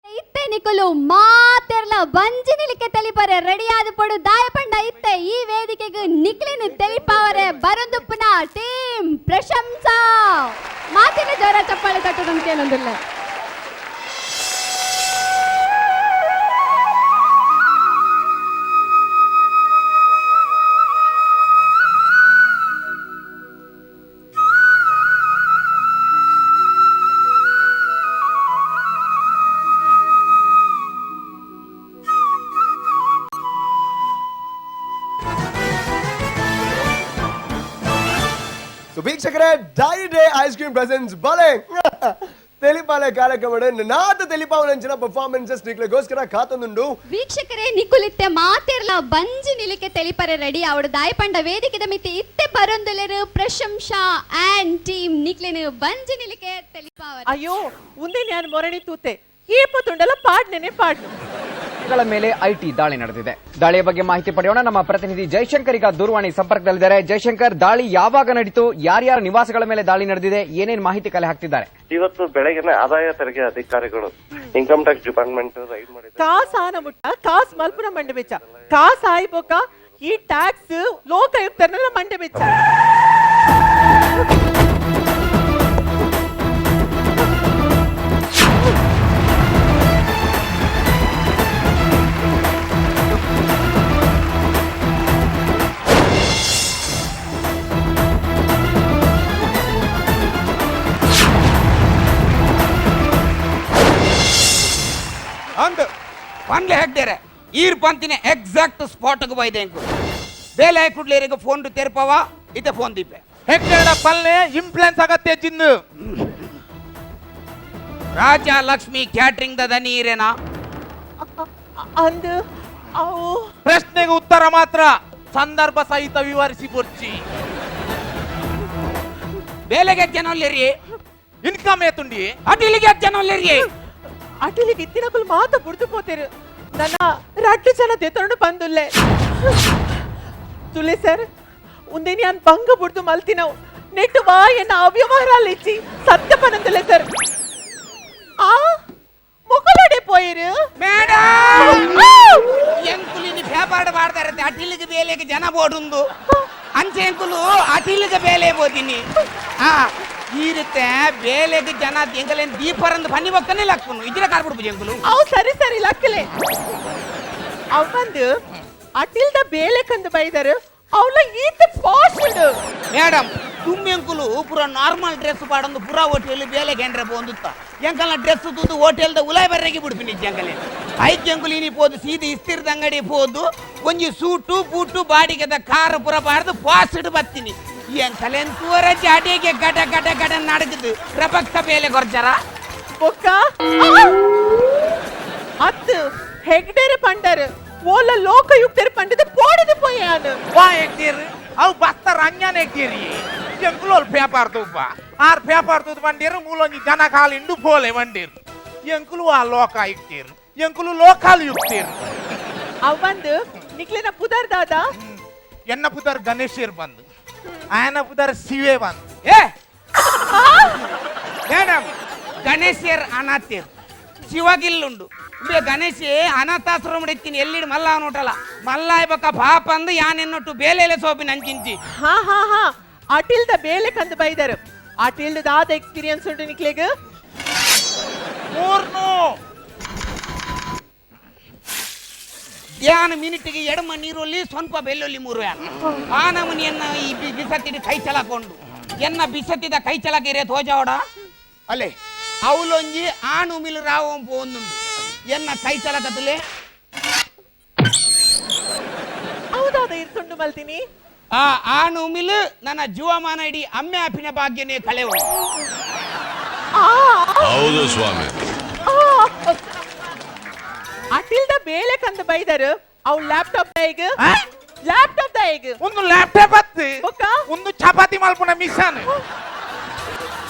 ಇತ್ತೆ ನಿಕುಲು ಮಾತೆರ್ಲ ಬಂಜಿ ನಿಲಿಕೆ ತೆಲಿಪರೆ ರೆಡಿಯಾದ ಪಡು ದಾಯಪಂಡ ಇತ್ತೆ ಈ ವೇದಿಕೆಗೆ ನಿಕ್ಲಿನ ತೆಲಿಪಾವರೆ ಬರಂದುಪ್ಪನ ಟೀಮ್ ಪ್ರಶಂಸಾ ಮಾತಿನ ಜೋರ ಚಪ್ಪಾಳೆ ತಟ್ಟುದಂತೆ ಏನೊಂದಿಲ್ಲ. ವೀಕ್ಷಕರೇ, Dairy Day ice cream presents Bale Telipale ಕಾರ್ಯಕ್ರಮದ ನಾದ ತೆಲಿಪಾವನಂಚಿನ ಪರ್ಫಾರ್ಮೆನ್ಸಸ್ ನಿಕ್ಲೆಗೋಸ್ಕರ ಕಾತೊಂದುಂಡು. ವೀಕ್ಷಕರೇ, ನಿಕುಲಿತ್ತೆ ಮಾತೆರ್ಲ ಬಂಜಿ ನಿಲಿಕೆ ತೆಲಿಪರೆ ರೆಡಿ ಅವಡು ದಾಯಪಂಡ ವೇದಿಕೆದ ಮಿತಿ ಇತ್ತೆ ಬರೊಂದುಲೆರು ಪ್ರಶಂಸಾ ಆ್ಯಂಡ್ ಟೀಮ್ ನಿಕ್ಲೆನು ಬಂಜಿ ನಿಲಿಕೆ ತೆಲಿಪಾವರೆ. ಅಯ್ಯೋ ಮುಂದೆ ನಾನು ಮೊರಣಿ ತೂತೆ ಏಪತ್ತುಂಡಲ ಪಾಡ್ನೇನೆ ಪಾಡ್ನು ಗಳ ಮೇಲೆ ಐಟಿ ದಾಳಿ ನಡೆದಿದೆ. ದಾಳಿಯ ಬಗ್ಗೆ ಮಾಹಿತಿ ಪಡೆಯೋಣ. ನಮ್ಮ ಪ್ರತಿನಿಧಿ ಜಯಶಂಕರ್ ಈಗ ದೂರವಾಣಿ ಸಂಪರ್ಕದಲ್ಲಿದ್ದಾರೆ. ಜಯಶಂಕರ್, ದಾಳಿ ಯಾವಾಗ ನಡೀತು, ಯಾರ್ಯಾರ ನಿವಾಸಗಳ ಮೇಲೆ ದಾಳಿ ನಡೆದಿದೆ, ಏನೇನು ಮಾಹಿತಿ ಕಲೆ ಹಾಕ್ತಿದ್ದಾರೆ? ಇವತ್ತು ಬೆಳಗ್ಗೆ ಆದಾಯ ತೆರಿಗೆ ಅಧಿಕಾರಿಗಳು ಇನ್ಕಮ್ ಟ್ಯಾಕ್ಸ್ ಡಿಪಾರ್ಟ್ಮೆಂಟ್ ರೈಡ್ ಮಾಡಿದ್ದಾರೆ. ಕಾಸ್ ಆನ ಮುಟ್ಟ ಕಾಸ್ ಮಲ್ಪುರ ಮಂಡೆ ಬೆಚ್ಚ ಕಾಸ್ ಆಯ್ಬೋಕ ಈ ಟ್ಯಾಕ್ಸ್ ಲೋಕಾಯುಕ್ತರನ್ನ ಮಂಡೆ ಬೆಚ್ಚ. ಅಂದು ಪನ್ಲೆ ಹಾಕ್ತಾರೆ ಈರ್ ಪಂತಿನ ಎಕ್ಸಾಕ್ಟ್ ಸ್ಪಾಟ್ಗೆ ಬೈದೆ ಅಂಕು ಬೇಲೆ ಕುಡ್ಲೇರಿಗೆ ಫೋನ್ ತೆರಪವ ಇತ್ತೆ ಫೋನ್ ದೀಪೆ ಹೆಗ್ಗಡ ಪಲ್ಲೆ ಇಂಪ್ಲೆನ್ಸ್ ಆಗತ್ತೆ ಜಿನ್ನು ರಾಜ ಲಕ್ಷ್ಮಿ ಕ್ಯಾಟ್ರಿಂಗ್ ದ ನೀರೇನಾ ಅಂದು ಅವು ಪ್ರಶ್ನೆಗೆ ಉತ್ತರ ಮಾತ್ರ ಸಂದರ್ಭ ಸಹಿತ ವಿವರಿಸಿ ಕೊಡ್ಚಿ. ಬೇಲೆಗೆ ಜನೊಲ್ಲಿರಿ ಇನ್ಕಮ್ ಏತುಂಡಿ ಅಟಿಲಿಗೆ ಜನೊಲ್ಲಿರಿ ಅಟಿಲಿಗೆ ಇತ್ತಿನಕುಲು ಮಾತ ಬುಡ್ದು ಪೋತೇರು ನನ್ನ ರಟ್ಟು ಜನ ದೆತೊಂಡು ಬಂದುಲ್ಲೆ ತುಲೆ ಸರ್ ಉಂದೆ ನಾನು ಬಂಗ ಬುಡ್ದು ಮಲ್ತಿನವು ನೆಟ್ಟು ವಾ ಎನ್ನ ಅವ್ಯವಹಾರಾలు ఇచ్చి ಸತ್ಯ ಪನಂದುಲೆ ಸರ್ ಆ ಮೊಕಲಡೆ పోయిరు ಮೇಡಂ ಎಂಕುಲಿನಿ ವ್ಯಾಪಾರ ಮಾಡ್ತಾರೆ ಅಟಿಲಿಗೆ ಬೇಲೆಗೆ ಜನ ಬೋಡುಂದು ಅಂಚೆ ಎಂಕುಲು ಅಟಿಲಿಗೆ ಬೇಲೆ ಬೋದಿನಿ ಆ ಈರುತ್ತೆ ಬೇಲೆಗೆ ಜನ ಎಂಗಲೇನ್ ದೀಪರಂದು ಬನ್ನಿ ಬಕ್ಕನೆ ಲಕ್ಕನು ಇದ್ರೆ ಕಾರ್ಬಿಡ್ಬೋದು ಎಂಕುಲು ಅವು ಸರಿ ಸರಿ ಲಕ್ಕಲೆ ಅವ್ ಬಂದು ಅಟಿಲ್ದ ಬೇಲೆ ಕಂದು ಬೈದರು ಅವಳ ಈತ ಪಾಸ್ಡ್ ಮೇಡಂ ತುಮ್ಮಿ ಎಂಕುಲು ಪೂರ ನಾರ್ಮಲ್ ಡ್ರೆಸ್ ಪಾಡೊಂದು ಪೂರ ಹೋಟೆಲ್ ಬೇಲೆಗೆ ಎಂಡ್ರೆ ಬೋಂದುತ್ತ ಎಂಕಲ್ನ ಡ್ರೆಸ್ ತೂದು ಹೋಟೆಲ್ದ ಉಲಾಯ್ ಬರ್ರೆಗೆ ಬಿಡ್ಪಿನಿ ಎಂಕಲೆ ಐದು ಎಂಕುಲು ಇನಿ ಪೋದು ಸೀದಿ ಇಸ್ತಿರ್ದ ಅಂಗಡಿ ಪೋದು ಒಂಜಿ ಸೂಟು ಬೂಟು ಬಾಡಿಗೆದ ಕಾರ್ ಪೂರ ಪಾಡ್ದು ಪಾಸ್ಡ್ ಬತ್ತೀನಿ ಎಂಕಲೆನ್ ತೂರ ಜಾಡಿಗೆ ಗಡ ಗಡ ಗಡ ನಡಗದು ಪ್ರಪಕ್ಷ ಬೇಲೆ ಕೊರ್ಜರ ಬೊಕ್ಕ ಅತ್ತು ಹೆಗ್ಡೇರೆ ಪಂಡರು ಓಲ ಲೋಕಯುಕ್ತರು ಪಂಡದ ಪೋಡದು ಪೋಯಾನು ವಾ ಎಕ್ತೀರಿ ಅವು ಬಸ್ತಾರ ಅಂಜಾನ ಎಕ್ತೀರಿ ಎಂಕುಲೋಲ್ ಪೇಪರ್ ತೂಪ ಆರ್ ಪೇಪರ್ ತೂದು ಬಂದಿರು ಮೂಲೊಂಜಿ ಜನ ಕಾಲಿಂಡು ಪೋಲೆ ಬಂದಿರು ಎಂಕುಲು ಆ ಲೋಕ ಇಕ್ತೀರಿ ಎಂಕುಲು ಲೋಕಾಲ್ ಯುಕ್ತೀರಿ ಅವ್ ಬಂದು ನಿಕ್ಲಿನ ಪುದರ್ ದಾದ ಎನ್ನ ಪುದರ್ ಗಣೇಶರ್ ಬಂದು ఆయన పుదర్ శివే ಬಂದು ಏ ಮೇಡಂ ಗಣೇಶರ್ ಅನಾಥ್ಯರ್ ಶಿವಗಿಲ್ಲುಂಡು ಇಬ್ಬೆ ಗಣೇಶೆ ಅನಾಥಾಶ್ರಮ ಇತ್ತೀನಿ ಎಲ್ಲಿಡ್ ಮಲ್ಲ ಅವನೋಟಲ್ಲ ಮಲ್ಲ ಇಬಕ್ಕ ಪಾಪ ಅಂದು ಯಾನೆನ್ನೊಟ್ಟು ಬೇಲೆಲೆ ಸೋಪಿನ ಅಂಚಿಂಚಿ ಹಾ ಹಾ ಹಾ ಅಟಿಲ್ದ ಬೇಲೆ ಕಂದು ಬೈದರು ಅಟಿಲ್ದ ದಾದ ಎಕ್ಸ್ಪೀರಿಯನ್ಸ್ ಉಂಟು ನಿಕ್ಲಿಗೆ ಮೂರ್ನು ಧ್ಯಾನ ಮಿನಿಟ್ಗೆ ಎಡಮ ನೀರೊಲ್ಲಿ ಸ್ವಲ್ಪ ಬೆಲ್ಲೊಲ್ಲಿ ಮೂರು ಆ ನಮನಿಯನ್ನ ಈ ಬಿಸತ್ತಿದ ಕೈ ಚಲಕೊಂಡು ಎನ್ನ ಬಿಸತ್ತಿದ ಕೈ ಚಲಕಿರೆ ತೋಜಾವಡ ಅಲ್ಲೇ ಅವಲೊಂಜಿ ಆಣು ಮಿಲ್ ರಾವಂ ಪೋಂದುಂಡು ಎನ್ನ ಕೈ ಚಲಕತಲೆ ಹೌದಾದ ಇರ್ಕೊಂಡು ಮಲ್ತೀನಿ ಆ ಆಣು ಮಿಲ್ ನನ್ನ ಜೀವಮಾನ ಇಡೀ ಅಮ್ಮೆ ಅಪ್ಪಿನ ಭಾಗ್ಯನೇ ಕಳೆವು ಹೌದು ಸ್ವಾಮಿ. ಅಟಿಲ್ದ ಬೇಲೆ ಕಂದು ಬೈದರು ಅವ್ ಲ್ಯಾಪ್ಟಾಪ್ ಈಗ ಲ್ಯಾಪ್ಟಾಪ್ ಈಗ ಒಂದು ಲ್ಯಾಪ್ಟಾಪ್ ಅತ್ತಿ ಬೊಕ್ಕ ಒಂದು ಚಪಾತಿ ಮಲ್ಪುನ ಮಿಷನ್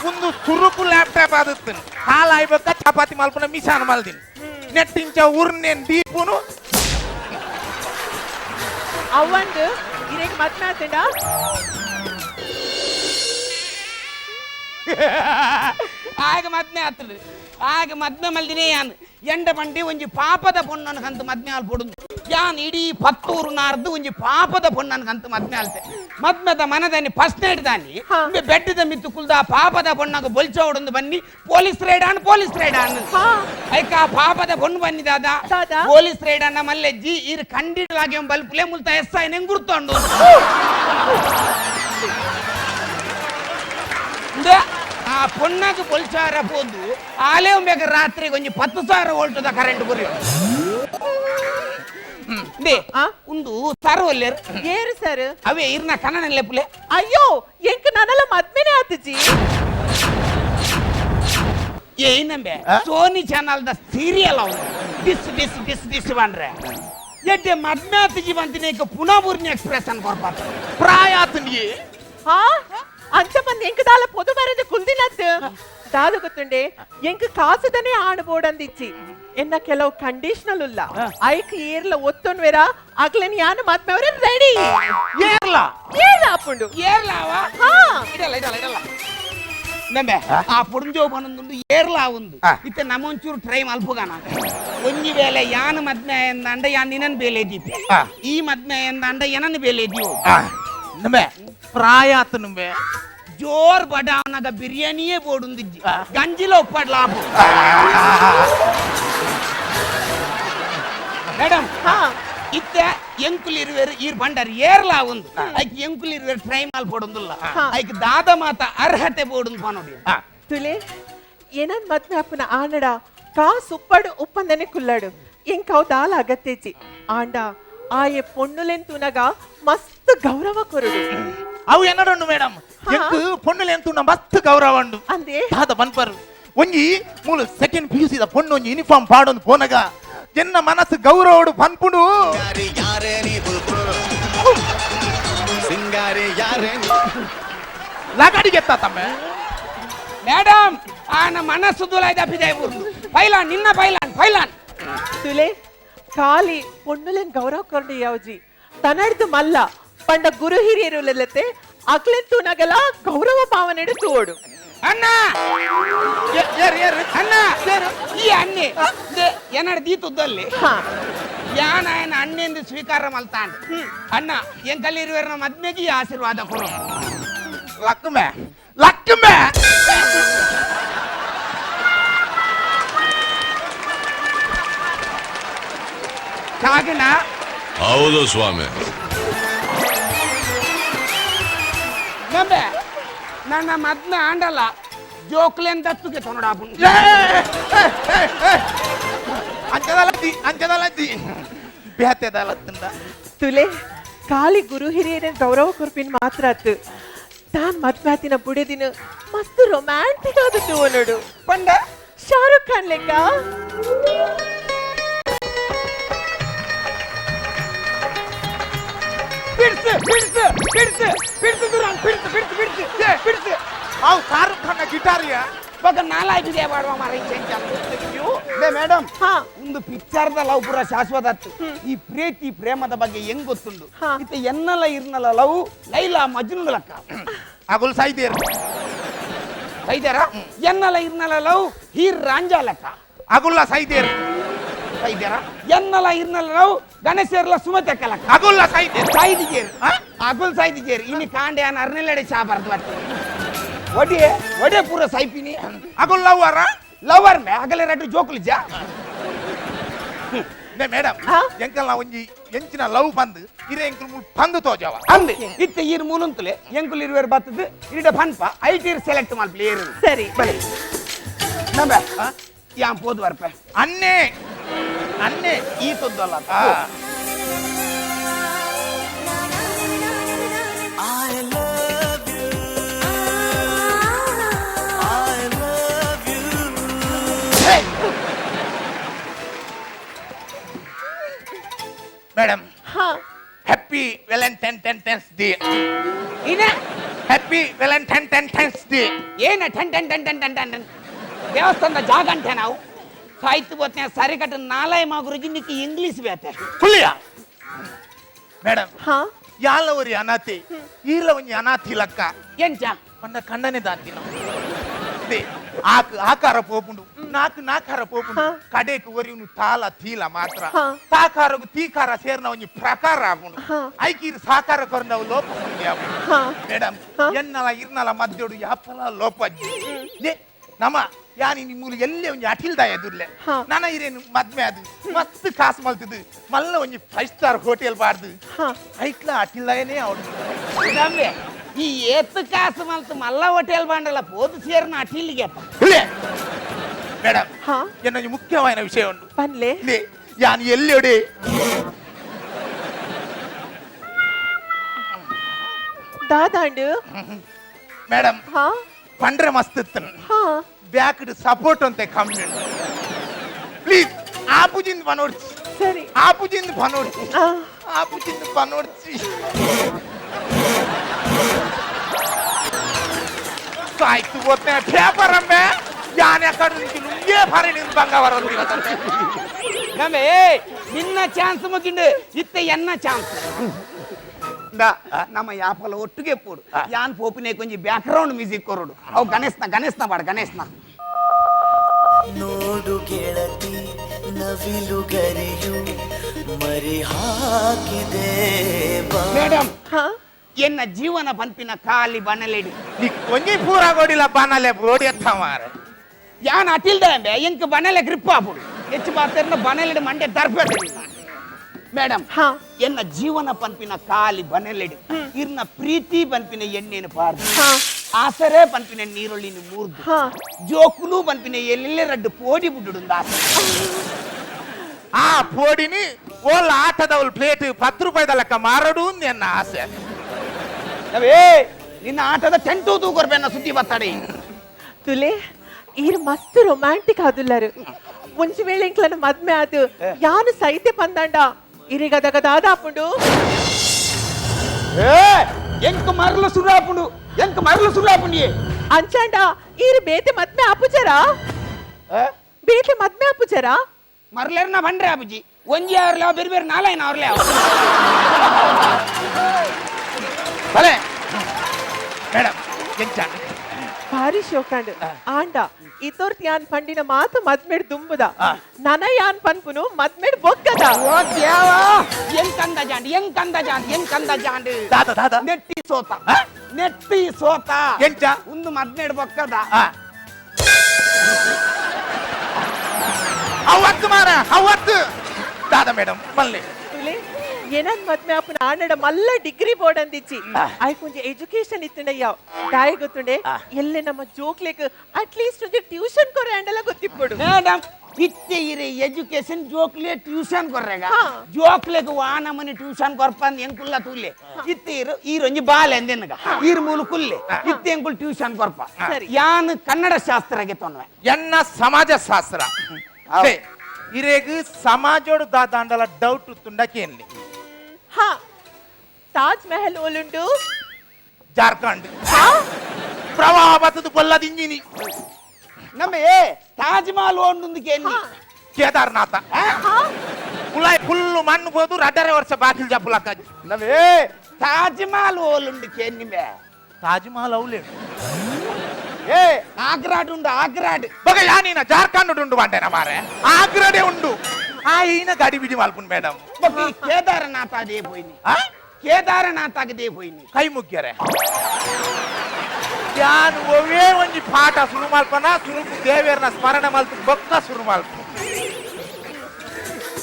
ಒಂದು ಸುರುಕು ಲ್ಯಾಪ್ಟಾಪ್ ಆದತ್ತನ್ ಹಾಲು ಆಯ್ಬೇಕ ಚಪಾತಿ ಮಲ್ಪನ ಮಿಸಾನ್ ಮಲ್ದಿನಿ ನೆಟ್ಟಿಂಚ ಊರ್ನೇನ್ ದೀಪುನು ಅವಂದು ಇರೇಗ್ ಮದ್ಮೆ ಆತಂಡ ಆಗ ಮದ್ಮೆ ಆತದು ಆಗ ಮದ್ಮೆ ಮಲ್ದಿನೇ ಯಾನ್ ಎಂಡ ಬಂಡಿ ಒಂಜಿ ಪಾಪದ ಪೊಣ್ಣನಕಂತ ಮದ್ಮೆ ಆಲ್ ಪೊಡುದು ಯಾನ್ ಇಡೀ ಪತ್ತೂರು ನಾರ್ದು ಒಂಜಿ ಪಾಪದ ಪೊಣ್ಣನಕಂತ ಮದ್ಮೆ ಆಲ್ತೆ ಮದ್ಮೆದ ಮನದಾನಿ ಫಸ್ಟ್ ನೈಟ್ ದಾನಿ ಬೆಟ್ಟದ ಮಿತ್ತು ಕುಲ್ದ ಪಾಪದ ಪೊಣ್ಣಗ ಬೊಲ್ಚೋಡೊಂದು ಬನ್ನಿ ಪೊಲೀಸ್ ರೈಡ್ ಐಕ ಆ ಪಾಪದ ಪೊಣ್ಣು ಬನ್ನಿದಾದ ಪೊಲೀಸ್ ರೈಡ್ ಅನ್ನ ಮಲ್ಲೆಜ್ಜಿ ಇರ್ ಕಂಡಿಡಲಾಗಿ ಬಲ್ಪುಲೆ ಮುಲ್ತ ಎಸ್ಐ ನೆಂಗ್ ಗುರ್ತೊಂಡು ಆ ಪೊಣ್ಣಾಗ ಬೊಲ್ಚಾರ ಹೋದು ಆಲೇ ಬೇಗ ರಾತ್ರಿ ಒಂಜಿ 10,000 ವೋಲ್ಟದ ಕರೆಂಟ್ ಬರೀ ಒಂದು ಸರ್ವಲ್ಲರ್ ಏರು ಸರ್ ಅವೇ ಇರ್ನ ಕನ್ನಡ ಲೆಪ್ಪಲೆ ಅಯ್ಯೋ ಎಂಕ ನನ್ನಲ್ಲ ಮದ್ಮೆನೇ ಆತಜಿ ಏನಂಬೆ ಸೋನಿ ಚಾನಲ್ ದ ಸೀರಿಯಲ್ ಅವನು ಡಿಸ್ ಬಂದ್ರೆ ಎಡ್ಡೆ ಮದ್ಮೆ ಆತಜಿ ಬಂತಿನ ಪುನಃ ಊರ್ನಿ ಎಕ್ಸ್ಪ್ರೆಸ್ ಅನ್ ಕೊರ್ಪಾತ ಪ್ರಾಯ ಆತನಿಗೆ ಹಾ ಅಂಚ ಬಂದ್ ಎಂಕ ದಾಲ ಪೊದು ಮರದ ಕುಲ್ದಿನತ್ ದಾದ ಗೊತ್ತುಂಡೆ ಎಂಕ ಕಾಸದನೆ ಆಣಬೋಡಂದಿಚ್ಚಿ ಎನ್ನ ಕೆಲವು ಕಂಡೀಷನಲ್ ಉಲ್ಲ ಐಕ್ ಏರ್ಲ ಒತ್ತೊನ್ ವೇರ ಆಗ್ಲೇನ್ ಯಾನು ಮದ್ಮೆವ್ರೆ ರೆಡಿ ಏರ್ಲ ಏರ್ಲ ಆಪುಂಡು ಏರ್ಲಾವ ಹಾ ಇದಲ್ಲ ನಂಬೆ ಆ ಪುಡುಂಜೋ ಬನೊಂದು ಏರ್ಲಾ ಒಂದು ಇತ್ತೆ ನಮ್ಮೊಂಚೂರು ಟ್ರೈ ಮಲ್ಪುಗಾನ ಒಂಜಿ ವೇಳೆ ಯಾನು ಮದ್ಮೆ ಎಂದಂಡ ಯಾನ್ ನಿನನ್ ಬೇಲೆ ದೀಪಿ ಈ ಮದ್ಮೆ ಎಂದಂಡ ಏನನ್ ಬೇಲೆ ದೀವು ನಮ್ಮೆ ಪ್ರಾಯ ಆತನುಂಬೆ ಜೋರ್ ಬಡಾವನಗ ಬಿರಿಯಾನಿಯೇ ಬೋಡುಂದಿಜ್ಜಿ ಗಂಜಿಲ ಒಪ್ಪಡ್ ಲಾಭ ಮೇಡಮ್ ಇತ್ತೆ ಎಂಕುಲಿರುವೆರು ಈರ್ ಬಂಡರ್ ಏರ್ಲಾ ಒಂದು ಐಕ್ ಎಂಕುಲಿರುವೆರು ಟ್ರೈ ಮಾಲ್ ಬೋಡುಂದಿಲ್ಲ ಐಕ್ ದಾದ ಮಾತ ಅರ್ಹತೆ ಬೋಡುಂದು ಪನೋಡಿ ತುಲೆ ಏನನ್ ಮದ್ಮೆ ಅಪ್ಪನ ಆನಡ ಕಾ ಸುಪ್ಪಡು ಉಪ್ಪಂದನೆ ಕುಲ್ಲಡು ಎಂಕವ್ ದಾಲ ಅಗತ್ಯಚಿ ಆಂಡ ಆಯೆ ಪೊಣ್ಣುಲೆಂತುನಗ ಮಸ್ತ್ ಗೌರವ ಕೊರುಡು ಅವು ಎನ್ನಡೊಂಡು ಮೇಡಮ್ ಎಂಕ್ ಪೊಣ್ಣುಲೆಂತುನ ಮಸ್ತ್ ಗೌರವ ಉಂಡು ಅಂದೆ ದಾದ ಬನ್ಪರು ಒಂಜಿ ಮೂಲ ಸೆಕೆಂಡ್ PUC ದ ಪೊಣ್ಣು ಒಂಜಿ ಯೂನಿಫಾರ್ಮ್ ಪಾಡೊಂದು ಪೋನಗ ಎನ್ನ ಮನಸ್ಸು ಗೌರವಡು ಪನ್ಪುಡು ಲಗಾಡಿಗೆ ಎತ್ತಾತಮ್ಮ ಮೇಡಮ್ ಆನ ಮನಸ್ಸು ದುಲಾಯ್ದ ಪಿದೆ ಪೈಲಾನ್ ನಿನ್ನ ಪೈಲಾನ್ ತುಲೆ ಕಾಲಿ ಪೊಣ್ಣುಲೆನ್ ಗೌರವ ಕೊರ್ಡಿ ಯಾವ್ಜಿ ತನಡ್ದು ಮಲ್ಲ ಪಂಡ ಗುರು ಹಿರಿಯರುಲತೆ ಅಕ್ಲೆಂತು ನಗಲ ಗೌರವ ಭಾವನೆಡು ತೋಡು ಅಣ್ಣ ಅಣ್ಣ ಈ ಅಣ್ಣೆ ಏನಡ್ ದೀತುದ್ದಲ್ಲಿ ಯಾನ ಅಣ್ಣೆಂದು ಸ್ವೀಕಾರ ಮಲ್ತಾಂಡ್ ಅಣ್ಣ ಎಂಕಲ್ಲಿರುವರ ಮದ್ಮೆಗೆ ಆಶೀರ್ವಾದ ಕೊಡು ಲಕ್ಕಮೆ ಕಾಗಣ ಹೌದು ಸ್ವಾಮಿ ನಂಬೆ ನನ್ನ ಮದ್ಮೆ ಆಂಡಲ್ಲ ಜೋಕ್ಲೆನ್ ದತ್ತುಗೆ ತೊನಡಾಪು ಅಂಚದಲತ್ತಿ ಬೇಹತ್ತೆದಲತ್ತಿಂದ ತುಲೆ ಕಾಲಿ ಗುರು ಹಿರಿಯರ ಗೌರವ ಕೊರ್ಪಿನ್ ಮಾತ್ರ ಅತ್ತು ತಾನ್ ಮದ್ಮಾತಿನ ಬುಡೆದಿನ ಮಸ್ತ್ ರೊಮ್ಯಾಂಟಿಕ್ ಆದದ್ದು ನೋಡು ಪಂಡ ಶಾರುಖ್ ಖಾನ್ ಲೆಕ್ಕ ಬಿಡ್ಸು ಅವು ಶಾರುಖ್ ಖಾನ್ ಗಿಟಾರಿಯ ಬಗ ನಾಲಾಯ್ಕಿದೆ ಮಾಡುವ ಮಾರ ಮೇಡಮ್ ಒಂದು ಪಿಕ್ಚರ್ದ ಲವ್ ಪುರ ಶಾಶ್ವತ ಈ ಪ್ರೀತಿ ಪ್ರೇಮದ ಬಗ್ಗೆ ಹೆಂಗ್ ಗೊತ್ತುಂಡು ಇತ್ತ ಎನ್ನಲ ಇರ್ನಲ ಲವ್ ಲೈಲಾ ಮಜ್ನು ಲಕ್ಕ ಅಗುಲ್ ಸೈದೇರ್ ಎನ್ನಲ ಇರ್ನಲ ಲವ್ ಹೀರ್ ರಾಂಜಾ ಲೆಕ್ಕ ಅಗುಲ್ಲ ಸೈದೇರ್ ಎನ್ನಲ ಇರ್ನಲ ಲವ್ ಗಣೇಶರ್ಲ ಸುಮತಕ್ಕ ಲಕ್ಕ ಅಗುಲ್ಲ ಸೈದೇರ್ ಅಗುಲ್ ಸೈದಿಗೇರ್ ಇನಿ ಕಾಂಡೆ ಅನ್ನ ಅರ್ನೆಲ್ಲೆಡೆ ಚಾ ಬರ್ದು ಒಡೆ ಪೂರ ಸೈಪಿನಿ ಅಗುಲ್ ಲವ್ವರ ಲವರ್ ಮೇ ಅಗಲೆ ರಡ್ಡು ಜೋಕುಲು ಜಾ ಮೇಡಮ್ ಎಂಕಲ್ನ ಒಂಜಿ ಎಂಚಿನ ಲವ್ ಬಂದು ಇರೆ ಎಂಕಲ್ ಮುಲ್ ಪಂದು ತೋಜವ ಅಂದೆ ಇತ್ತೆ ಈರ್ ಮೂಲಂತಲೆ ಎಂಕುಲ್ ಇರುವೆರ್ ಬತ್ತದು ಇರಿಡ ಪನ್ಪ ಐಟಿರ್ ಸೆಲೆಕ್ಟ್ ಮಲ್ಪಲಿ ಏರು ಸರಿ ಬಲಿ ನಂಬೆ ಯಾಂ ಪೋದು ವರ್ಪೆ ಅನ್ನೆ ಈ ತೊದ್ದಲ್ಲ ಮೇಡಮ್ ಹ್ಯಾಪಿ ವ್ಯಾಲೆಂಟೈನ್ಸ್ ಡೇ ಇನೆ ಹ್ಯಾಪಿ ವ್ಯಾಲೆಂಟೈನ್ಸ್ ಡೇ. ಏನ ಟನ್ ಟನ್ ಟನ್ ಟನ್ ಟನ್ ಟನ್ ಟನ್ ದೇವಸ್ಥಾನದ ಜಾಗ ಅಂತೆ ನಾವು ಸಾಯ್ತು ಬತ್ನೆ ಸರಿಕಟ್ಟು ನಾಲಾಯ ಮಾಗುರುಜಿ ನಿಕ್ಕೆ ಇಂಗ್ಲಿಷ್ ಬೇತೆ ಹುಲಿಯ ಮೇಡಮ್ ಹಾ ಯಾಲವರಿ ಅನಾಥಿ ಈಲ ಒಂಜಿ ಅನಾಥಿ ಲಕ್ಕ ಎಂಚ ಪಂಡ ಖಂಡನೆ ದಾಂತಿನ ಆಕಾರ ಪೋಪುಂಡು ನಾಕಾರ ಪೋಪುಂಡು ಕಡೆಕ್ ಒರಿಯುನು ತಾಲ ತೀಲ ಮಾತ್ರ ತಾಕಾರಗು ತೀಕಾರ ಸೇರ್ನ ಒಂಜಿ ಪ್ರಕಾರ ಆಪುಂಡು ಐಕೀರ್ ಸಾಕಾರ ಕೊರ್ನವು ಲೋಪ ಮೇಡಮ್ ಎನ್ನಲ ಇರ್ನಲ ಮಧ್ಯೋಡು ಯಾಪಲ ಲೋಪಜ್ಜಿ ನಮ ಯಾನಿ ನಿಮ್ಮೂಲು ಎಲ್ಲೇ ಒಂಜಿ ಅಟಿಲ್ದಾಯ ದುರ್ಲೆ ನನ ಇರೇನು ಮದ್ಮೆ ಅದು ಮಸ್ತ್ ಕಾಸು ಮಲ್ತದು ಮಲ್ಲ ಒಂಜಿ 5 ಸ್ಟಾರ್ ಹೋಟೆಲ್ ಬಾರ್ದು ಐಕ್ಲ ಅಟಿಲ್ದಾಯನೇ ಅವಡು ನಮ್ಮೆ ಈ ಎತ್ತು ಕಾಸು ಮಲ್ತು ಮಲ್ಲ ಹೋಟೆಲ್ ಬಾಂಡಲ್ಲ ಪೋದು ಸೇರ್ನ ಅಟಿಲ್ಗೆ ಮೇಡಮ್ ಎನ್ನ ಮುಖ್ಯವಾದ ವಿಷಯ ಉಂಟು ಪನ್ಲೆ ಯಾನ್ ಎಲ್ಲಿಯೊಡೆ ದಾದಾಂಡು ಮೇಡಮ್ ಹಾ ಪಂಡ್ರೆ ಮಸ್ತ್ ಇತ್ತನು ಹಾ ಬ್ಯಾಕ್ ಸಪೋರ್ಟ್ ಅಂತ ಕಮ್ಮಿ ಪ್ಲೀಸ್ ಆಪುಜಿಂದ ಪನೋಡ್ಸಿ ಸರಿ ಆಪುಜಿಂದ ಪನೋಡ್ಸಿ ಆ, ಆಪುಜಿಂದ ಪನೋಡ್ಸಿ ಸಾಯ್ತು ಓದ್ನೆ ಪೇಪರ್ ಅಂಬೆ ಯಾನ್ ಯಾಕಡೆ ನಿಂತು ನುಂಗೇ ಭಾರಿ ನಿಂತು ಬಂಗಾವರ ನಮ್ಮೆ ನಿನ್ನ ಚಾನ್ಸ್ ಮುಗಿಂಡು ಇತ್ತೆ ಎನ್ನ ಚಾನ್ಸ್ ನಮ್ಮ ಯಾಪಲ ಒಟ್ಟಿಗೆ ಪೋಡು ಯಾನ್ ಪೋಪಿನೇ ಕೊಂಚ ಬ್ಯಾಕ್ಗ್ರೌಂಡ್ ಮ್ಯೂಸಿಕ್ ಕೊರೋಡು ಅವು ಗಣೇಶ್ನ ಬಾಡ ಗಣೇಶ್ನ ನೋಡು ಗೆಳತಿ ನವಿಲುಗರೆಯು ಮರಿ ಹಾಕಿದೆ ಮೇಡಮ್ ಹಾ ಎನ್ನ ಜೀವನ ಪಂಪಿನ ಖಾಲಿ ಬನಲೆಡಿ ನೀ ಕೊಂಜಿ ಪೂರ ಗೋಡಿಲ್ಲ ಬಾನಲೆ ರೋಡಿ ಎತ್ತ ಮಾರ ಯಾನ್ ಅಟಿಲ್ದೆ ಎಂಕ್ ಬನಲೆ ಗ್ರಿಪ್ ಆಪುಡು ಹೆಚ್ಚು ಬಾರ್ತಾರ ಬನಲೆಡಿ ಮಂಡೆ ದರ್ಪೆಟ್ಟು ಮೇಡಮ್ ಹಾ ಎನ್ನ ಜೀವನ ಪಂಪಿನ ಖಾಲಿ ಬನಲೆಡಿ ಇರ್ನ ಪ್ರೀತಿ ಪಂಪಿನ ಎಣ್ಣೆನು ಪಾರ್ದು ಹಾ ಆಸರೆ ಪಂಪಿನ ನೀರುಳ್ಳಿನ ಮೂರ್ದು ಹಾ ಜೋಕುಲು ಪಂಪಿನ ಎಲ್ಲೆ ರಡ್ಡು ಪೋಡಿ ಬಿಡುಡು ಆ ಪೋಡಿನಿ ಓಲ್ ಆಟದವಲ್ ಪ್ಲೇಟ್ 10 ರೂಪಾಯಿದ ಲೆಕ್ಕ ಮಾರಡು ಎನ್ನ ಆಸೆ ಅವೇ ನಿನ್ನ ಆಟದ ಟೆಂಟು ತೂಕೊರ್ಬೇನ ಸುದ್ದಿ ಬತ್ತಾಡಿ ತುಲೆ ಈರ್ ಮಸ್ತ್ ರೊಮ್ಯಾಂಟಿಕ್ ಆದುಲ್ಲರು ಮುಂಚೆ ವೇಳೆ ಇಂಕ್ಲನ ಮದ್ಮೆ ಆದು ಯಾನು ಸೈತೆ ಪಂದಂಡ ಇರಿಗದಗ ದಾದಾಪುಂಡು ಎಂಕ್ ಮರಲು ಸುರಾಪುಂಡಿ ಅಂಚಾಂಡ ಈರ್ ಬೇತೆ ಮದ್ಮೆ ಆಪುಜರ ಬೇತೆ ಮದ್ಮೆ ಆಪುಜರ ಮರಲೇರ್ನ ಬಂಡ್ರೆ ಅಬುಜಿ ಒಂಜಿ ಅವ್ರಲ್ಲ ಬೇರೆ ಬೇರೆ ನಾಲ್ಕೈನ ಅವ್ರಲ್ಲೇ ಬಲೆ ಮೇಡಮ್ ಎಂಚಾಂಡ ಭಾರಿ ಶೋಕಾಂಡ್ ಆಂಡ ಇತೋರ್ತಿ ಯಾನ್ ಪಂಡಿನ ಮಾತು ಮದ್ಮೆಡ್ ದುಂಬುದ ನನ ಯಾನ್ ಪನ್ಪುನು ಮದ್ಮೆಡ್ ಬೊಕ್ಕದ ಎಂಕಂದ ಜಾಂಡ್ ದಾದ ನೆಟ್ಟಿ ಸೋತ ಎಂಚ ಒಂದು ಮದ್ಮೆಡ್ ಬೊಕ್ಕದ ಅವತ್ತು ದಾದ ಮೇಡಮ್ ಮಲ್ಲೆ ತುಲೆ ಏನನ್ ಮದ್ಮೆ ಆಪುನ ಆಂಡ ಮಲ್ಲ ಡಿಗ್ರಿ ಬೋರ್ಡ್ ಅಂದಿಚ್ಚಿ ಆಯ್ ಕೊಂಚ ಎಜುಕೇಶನ್ ಇತ್ತುಂಡಯ್ಯ ದಾಯ ಗೊತ್ತುಂಡೆ ಎಲ್ಲೆ ನಮ್ಮ ಜೋಕ್ಲೆಗ್ ಅಟ್ಲೀಸ್ಟ್ ಒಂಜಿ ಟ್ಯೂಷನ್ ಕೊರೆ ಅಂಡಲ ಗೊತ್ತಿಪ್ಪಡು ಮೇಡಮ್ ಇತ್ತೆ ಇರೆ ಎಜುಕೇಶನ್ ಜೋಕ್ಲೆ ಟ್ಯೂಷನ್ ಕೊರ್ರೆಗ ಹಾ. ಜೋಕ್ಲೆಗ್ ವಾನಮನಿ ಟ್ಯೂಷನ್ ಕೊರ್ಪಂದ್ ಎಂಕುಲ್ಲ ತುಲ್ಲೆ ಇತ್ತೆ ಈರೊಂಜಿ ಬಾಲೆ ಅಂದೆನಗ ಈರ್ ಮೂಲು ಕುಲ್ಲೆ ಇತ್ತೆ ಎಂಕುಲ್ ಟ್ಯೂಷನ್ ಕೊರ್ಪ ಸರಿ. ಯಾನ್ ಕನ್ನಡ ಶಾಸ್ತ್ರಗೆ ತೊನ್ವೆ ಎನ್ನ ಸಮಾಜ ಶಾಸ್ತ್ರ ಇರೇಗ ಸಮಾಜೋಡು ದಾದಾಂಡಲ ಡೌಟ್ ತುಂಡಕೇನ್ಲಿ ಹಾ ತಾಜ್ ಮಹಲ್ ಓಲುಂಡು ಜಾರ್ಖಂಡ್ ಪ್ರವಾಹ ಬತ್ತದು ಬಲ್ಲದಿಂಜಿನಿ ನಮ್ಮೆ ತಾಜ್ ಮಹಲ್ ಒಂದೊಂದಕ್ಕೆ ಕೇದಾರ್ನಾಥ ಕುಲಾಯ್ ಫುಲ್ಲು ಮಣ್ಣು ಹೋದು 2.5 ವರ್ಷ ಬಾಕಿಲ್ ಜಪ್ಪುಲಕ್ಕ ನಮ್ಮೆ ತಾಜ್ ಮಹಲ್ ಓಲುಂಡಕ್ಕೆ ನಿಮ್ಮೆ ತಾಜ್ ಮಹಲ್ ಅವಲೇ ಆಗ್ರಾಡ್ ಉಂಡು ಆಗ್ರಾಡ್ ಬಗ ಯಾನೀನ ಜಾರ್ಖಂಡ್ ಉಂಡು ಬಂಟೇನ ಮಾರೆ ಆಗ್ರಡೆ ಉಂಡು ಆ ಈನ ಗಾಡಿ ಬಿಡಿ ಮಾಲ್ಪುನ್ ಮೇಡಮ್ ಕೇದಾರನಾಥ ಅದೇ ಹೋಯ್ನಿ ಕೇದಾರನಾಥ ಆಗದೆ ಹೋಯ್ನಿ ಕೈ ಮುಗ್ಗ್ಯಾರೆ ಯಾನ್ ಒವೇ ಒಂಜಿ ಪಾಠ ಶುರು ಮಲ್ಪನ ಶುರು ದೇವೇರ್ನ ಸ್ಮರಣೆ ಮಲ್ತು ಬೊಕ್ಕ ಶುರು ಮಲ್ಪು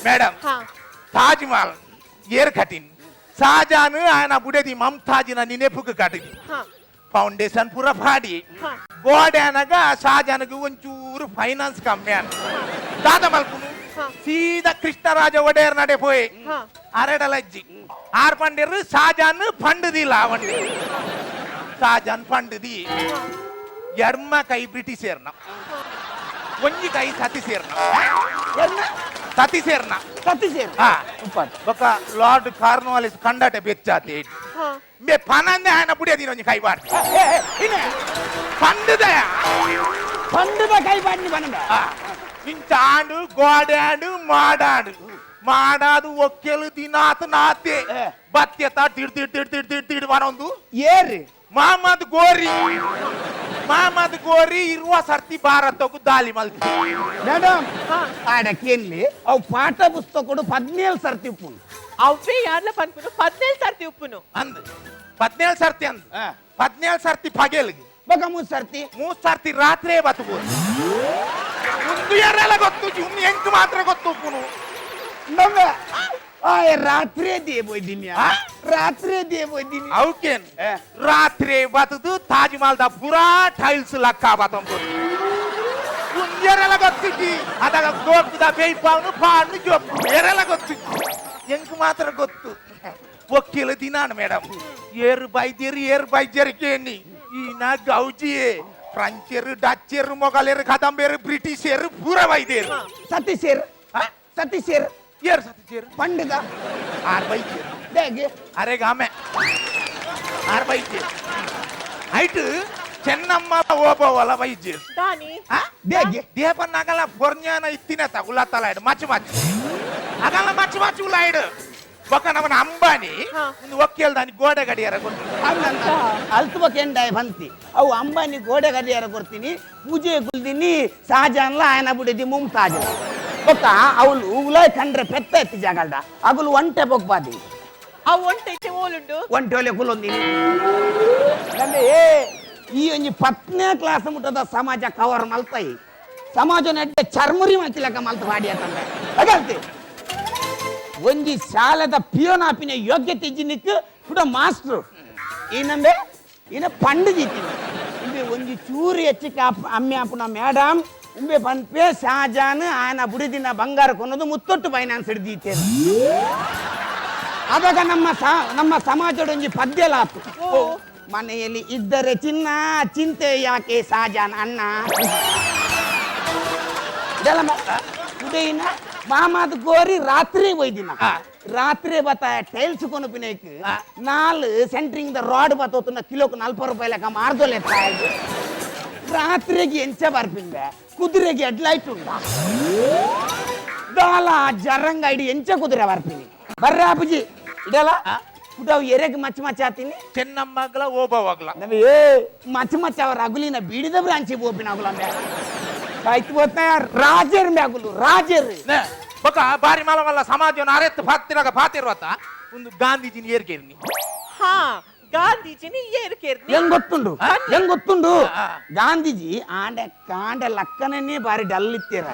ಮೇಡಮ್ ಹಾ ತಾಜ್ ಮಹಲ್ ಏರ್ ಕಟಿನ್ ಶಾಜಾನ್ ಆಯನ ಬುಡೆದಿ ಮಮ್ತಾಜಿನ ನೆನಪುಗೆ ಕಟಿನ್ ಹಾ ಫೌಂಡೇಶನ್ ಪೂರ ಪಾಡಿ ಹಾ ಗೋಡೆ అనಗ ಶಾಜಾನ್ಗೆ ಒಂಚೂರು ಫೈನಾನ್ಸ್ ಕಮ್ಮಿ ಅನ್ ದಾದ ಮಲ್ಪುನು ಸೀದಾ ಕೃಷ್ಣರಾಜ ಒಡೆಯರ್ ನಡೆ ಪೋಯ್ ಹಾ ಅರೆಡಲಜ್ಜಿ ಆರ್ ಪಂಡಿರು ಶಾಜಾನ್ ಫಂಡದಿಲ್ಲ ಅವನ್ನೇ ಶಾಜಾನ್ ಫಂಡದಿ ಎಡ್ಮ ಕೈ ಬ್ರಿಟಿಷರ್ನ ಒಂಜಿ ಕೈ ಸತಿಸೇರ್ನ ಸತಿ ಸೇರ್ ಹಾ ಬೊಕ್ಕ ಲಾರ್ಡ್ ಕಾರ್ನ್ವಾಲಿಸ್ ಕಂಡಾಟೆ ಬೆಚ್ಚಾತೆ ಮೇ ಪನಂದೆ ಆಯನ ಬುಡಿಯದಿ ಒಂಜಿ ಕೈ ಬಾರ್ದಿ ಪಂಡದಯ ಪಂಡದ ಕೈ ಬಾಡ್ನಿ ಬನ್ನಡ ಇಂಚಾಂಡು ಗೋಡಾಂಡು ಮಾಡಾಂಡು ಮಾಡಾದು ಒಕ್ಕೆಲು ದಿನಾತ್ ನಾತೆ ಬತ್ಯತ ತಿಡ್ ಬರೋಂದು ಏರಿ ಮಹಮ್ಮದ್ ಗೋರಿ ಇರುವ ಸರ್ತಿ ಭಾರತಕ್ಕೂ ದಾಳಿ ಮಲ್ತಿ ಮೇಡಮ್ ಆಡಕ್ಕೇನ್ಲಿ ಅವು ಪಾಠ ಪುಸ್ತಕಗಳು 17 ಸರ್ತಿ ಉಪ್ಪುನು ಅವೇ ಯಾರ್ಲ ಪನ್ಪುನು 17 ಸರ್ತಿ ಉಪ್ಪುನು ಅಂದ್ 17 ಸರ್ತಿ ಅಂದ್ 17 ಸರ್ತಿ ಪಗೆಲ್ಗೆ ಬೊಕ 3 ಸರ್ತಿ 3 ಸರ್ತಿ ರಾತ್ರಿ ಬತ್ತುಬೋದು ಒಂದು ಯಾರೆಲ್ಲ ಗೊತ್ತು ಇನ್ನು ಎಂಟು ಮಾತ್ರ ಗೊತ್ತು ಉಪ್ಪುನು ನಮ್ಮ ರಾತ್ರಿ ದೇಬೋಯ್ದಿನಿ ರಾತ್ರಿ ದೇಬೋಯ್ದಿನಿ ಅವಕೇನ್ ರಾತ್ರಿ ಬತ್ತದು ತಾಜ್ ಮಹಲ್ ದ ಪೂರಾ ಟೈಲ್ಸ್ ಲಕ್ಕ ಬತ್ತಂಬೋದು ಯಾರೆಲ್ಲ ಗೊತ್ತಿದ್ದಿ ಅದಾಗ ಗೋಪುದ ಬೇಯ್ಪಾವನು ಪಾಡು ಜೋಪು ಯಾರೆಲ್ಲ ಗೊತ್ತಿದ್ದಿ ಎಂಕ್ ಮಾತ್ರ ಗೊತ್ತು ಒಕ್ಕಿಲ ದಿನಾನು ಮೇಡಮ್ ಏರು ಬೈದ್ಯರು ಕೇಳಿ ಈನ ಗೌಜಿಯೇ ಫ್ರಂಚರು ಡಚ್ಚರು ಮೊಘಲರು ಕದಂಬರು ಬ್ರಿಟಿಷರು ಪೂರ ವೈದ್ಯರು ಸತೀಶೇರ್ ಏರು ಸತ್ಯರು ಪಂಡದ ಆರ್ ಬೈದ್ಯರು ಹೇಗೆ ಅರೆ ಗಾಮೆ ಆರ್ ಬೈದ್ಯರು ಐಟ್ ಚೆನ್ನಮ್ಮ ಓಬವಲ ವೈದ್ಯರು ದಾನಿ ಹೇಗೆ ದೇಪನ್ ಆಗಲ್ಲ ಫೊರ್ನ್ಯಾನ ಇತ್ತಿನ ತಗುಲತ್ತಲ ಇಡು ಮಚ್ಚು ಆಗಲ್ಲ ಮಚ್ಚು ಉಲಾಯ್ಡು ಬೊಕ್ಕ ನಮ್ಮನ ಅಂಬಾನಿ ಒಂದು ಒಕ್ಕೇಲ್ ದಾನಿ ಗೋಡೆ ಗಡಿಯಾರ ಕೊಡ್ತೀನಿ ಅಲ್ತುಬಕೆಂಡಾಯ ಬಂತಿ ಅವು ಅಂಬಾನಿ ಗೋಡೆ ಗಡಿಯಾರ ಕೊಡ್ತೀನಿ ಪೂಜೆ ಗುಲ್ದಿನಿ ಶಾಜಾನ್ಲ ఆయన ಬುಡಿದಿ ಮುಮ್ತಾಜ್ ಬೊಕ್ಕ ಅವಳು ಉಲಾಯ್ ಕಂಡ್ರೆ ಪೆತ್ತ ಎತ್ತಿ ಜಾಗಲ್ಡ ಅಗುಲು ಒಂಟೆ ಬೊಕ್ಬಾದಿ ಆ ಒಂಟೆ ಓಲುಂಡು ಒಂಟೆ ಒಲೆ ಕುಲೊಂದಿನಿ ಅಂದ್ರೆ ಈ ಒಂಜಿ 10ನೇ ಕ್ಲಾಸ್ ಮುಟ್ಟದ ಸಮಾಜ ಕವರ್ ಮಲ್ತಾಯಿ ಸಮಾಜ ನೆಡ್ಡೆ ಚರ್ಮುರಿ ಮಲ್ತಿಲಕ ಮಲ್ತ ಬಾಡಿ ಅಂತಂದ್ರೆ ಹಾಗಲ್ತಿ ಒಂಜಿ ಶಾಲೆದ ಪಿಯೋನ್ ಆಪಿನ ಯೋಗ್ಯತೆ ಇಜ್ಜಿನಿಕ್ ಕೂಡ ಮಾಸ್ಟ್ರು ಏನಂದ್ರೆ ಇನ್ನ ಪಂಡಿತಿನಿ ಇಂಬೆ ಒಂಜಿ ಚೂರು ಹೆಚ್ಚಿಕ ಅಮ್ಮೆ ಆಪುನ ಮೇಡಮ್ ಇಂಬೆ ಪನ್ಪೆ ಶಾಜಾನ್ ಆಯನ ಬುಡಿದಿನ ಬಂಗಾರ ಕೊನ್ನೋದು ಮುತ್ತೊಟ್ಟು ಫೈನಾನ್ಸ್ ಹಿಡ್ದೀತೆ ಆದಾಗ ನಮ್ಮ ಸಮಾಜದ ಒಂಜಿ ಪದ್ಯಲಾತು ಮನೆಯಲ್ಲಿ ಇದ್ದರೆ ಚಿನ್ನ ಚಿಂತೆ ಯಾಕೆ ಶಾಜಾನ್ ಅಣ್ಣ ಉದಯಿನ ಮಾಮಾದ ಗೋರಿ ರಾತ್ರಿ ಒಯ್ದಿನ ರಾತ್ರಿ ಬತ್ತ ಟೈಲ್ಸ್ ಕೊನಪಿನೈಕ್ 4 ಸೆಂಟ್ರಿಂಗ್ ದ ರಾಡ್ ಬತ್ತೋತುನ ಕಿಲೋಕ್ 40 ರೂಪಾಯಿ ಲೆಕ್ಕ ಮಾರ್ದೋಲೆ ರಾತ್ರಿಗೆ ಎಂಚ ಬರ್ಪಿಂದೆ ಕುದುರೆಗೆ ಹೆಡ್ಲೈಟ್ ಉಂಡ ದಾಲ ಜರಂಗ ಇಡಿ ಎಂಚ ಕುದುರೆ ಬರ್ಪಿನಿ ಬರ್ರ ಅಪ್ಪಜಿ ಇಡಲ್ಲ ಕುಡವ್ ಎರೆಗೆ ಮಚ್ಚ ಆತೀನಿ ಚೆನ್ನಮ್ಮಗ್ಲ ಓಬವಾಗ್ಲ ನಮಗೆ ಮಚ್ಚ ಅವರ ಅಗುಲಿನ ಬೀಡಿದ ಬ್ರಾಂಚಿ ಬೋಪಿನ ಅಗುಲ ಆಯ್ತು ಗೊತ್ತ ರಾಜರ್ ಮ್ಯಾಗುಲು ರಾಜರ್ ಬೊಕ್ಕ ಬಾರಿ ಮಲವಲ್ಲ ಸಮಾಜವನ್ನು ಅರೆತ್ತು ಪಾತಿರುವತ್ತ ಒಂದು ಗಾಂಧೀಜಿನ ಏರ್ಕೇರ್ನಿ ಹಾ ಗಾಂಧೀಜಿನಿ ಏರ್ಕೇರ್ನಿ ಹೆಂಗ್ ಗೊತ್ತುಂಡು ಗಾಂಧೀಜಿ ಕಾಂಡೆ ಲಕ್ಕನೇ ಬಾರಿ ಡಲ್ ಇತ್ತೇರ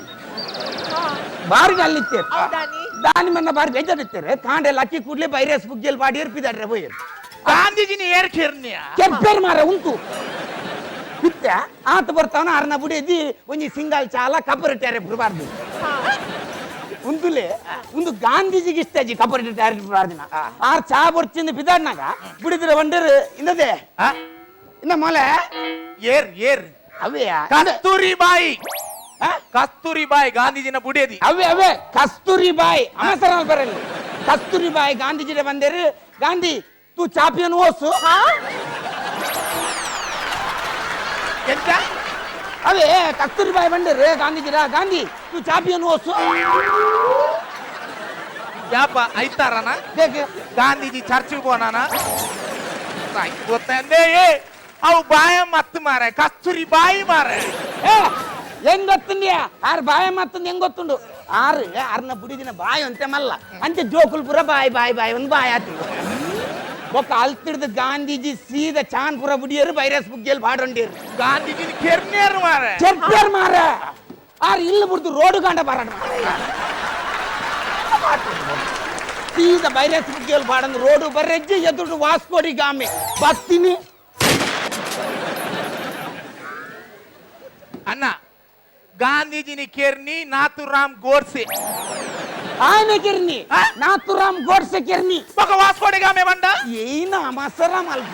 ಬಾರಿ ಡಲ್ ಇತ್ತೇರ ದಾನಿ ಮನ್ನ ಬಾರಿ ಬೇಜಾರಿತ್ತೇರೆ ಕಾಂಡೆ ಲಕ್ಕಿ ಕೂಡ್ಲೆ ಬೈರಸ್ ಬುಗ್ಗೆಲ್ ಬಾಡಿ ಏರ್ಪಿದಾಡ್ರೆ ಹೋಯ್ರು ಗಾಂಧೀಜಿನ ಏರ್ಕೇರ್ನಿಯ ಕೆಂಪೇರ್ ಮಾರ ಉಂಟು ಬಿತ್ತ ಆತ ಬರ್ತಾವನ ಅರ್ನ ಬುಡಿದಿ ಒಂಜಿ ಸಿಂಗಲ್ ಚಾಲ ಕಬ್ಬರಿಟ್ಟಾರೆ ಬಿಡಬಾರ್ದು ಒಂದು ಗಾಂಧೀಜಿಗೆ ಇಷ್ಟ ಅಜ್ಜಿ ಕಬ್ಬರಿಟ್ಟಾರೆ ಬಿಡಬಾರ್ದಿನ ಆರ್ ಚಾ ಬರ್ಚಿಂದ ಬಿದ್ದಾಡ್ನಾಗ ಬಿಡಿದ್ರೆ ಒಂಡರು ಇನ್ನದೇ ಇನ್ನ ಮೊಲೆ ಏರ್ ಅವೇ ಕಸ್ತೂರಿ ಬಾಯಿ ಗಾಂಧೀಜಿನ ಬುಡಿಯದಿ ಅವೇ ಕಸ್ತೂರಿ ಬಾಯಿ ಅಮಸರ ಬರಲಿ ಕಸ್ತೂರಿ ಬಾಯಿ ಗಾಂಧೀಜಿಗೆ ಬಂದೇರು ಗಾಂಧಿ ತೂ ಚಾಪಿಯನ್ನು ಓಸು ಎಂತ ಅವೇ ಕಸ್ತೂರಿ ಬಾಯಿ ಬಂದಿರ್ರೆ ಗಾಂಧೀಜಿರ ಗಾಂಧಿ ತೂ ಚಾಪಿಯನ್ನು ಓಸು ಯಾಪ ಐತಾರನ ಹೇಗೆ ಗಾಂಧೀಜಿ ಚರ್ಚಿಗೆ ಹೋನಾನ ಗೊತ್ತಂದೆ ಅವು ಬಾಯ ಮತ್ ಮಾರ ಕಸ್ತೂರಿ ಬಾಯಿ ಮಾರ ಹೆಂಗ್ ಗೊತ್ತುಂಡ್ಯಾ ಆರ್ ಬಾಯ ಮತ್ತೊಂದು ಹೆಂಗ್ ಗೊತ್ತುಂಡು ಆರ್ನ ಬುಡಿದಿನ ಬಾಯಿ ಅಂತೆ ಮಲ್ಲ ಅಂತೆ ಜೋಕುಲ್ಪುರ ಬಾಯಿ ಒಂದು ಬಾಯಿ ಆತಿ ಒಕ್ಕ ಅಲ್ತಿಡ್ದು ಗಾಂಧೀಜಿ ಸೀದ ಚಾನ್ಪುರ ಬುಡಿಯರು ಬೈರಸ್ ಬುಗ್ಗೆಲ್ ಬಾಡೊಂಡಿರು ಗಾಂಧೀಜಿನ ಕೆರ್ನೇರು ಮಾರ ಚೆರ್ಪೇರ್ ಮಾರ ಆರ್ ಇಲ್ಲಿ ಬಿಡ್ದು ರೋಡು ಗಾಂಡ ಬಾರಾಟ ಸೀದ ಬೈರಸ್ ಬುಗ್ಗೆಲ್ ಬಾಡಂದು ರೋಡು ಬರ್ರೆಜ್ಜಿ ಎದುರು ವಾಸ್ಕೋಡಿ ಗಾಮೆ ಬತ್ತೀನಿ ಅಣ್ಣ ಗಾಂಧೀಜಿನಿ ಕೆರ್ನಿ ನಾಥುರಾಮ್ ಗೋಡ್ಸೆ ಆನೆ ಕೆರ್ನಿ ನಾಥುರಾಮ್ ಗೋಡ್ಸೆ ಕೆರ್ನಿ ವಾಸ್ಕೋಡಿ ಗಾಮೆ ಬಂಡ ಏನ ಮಸರ ಮಲ್ಪ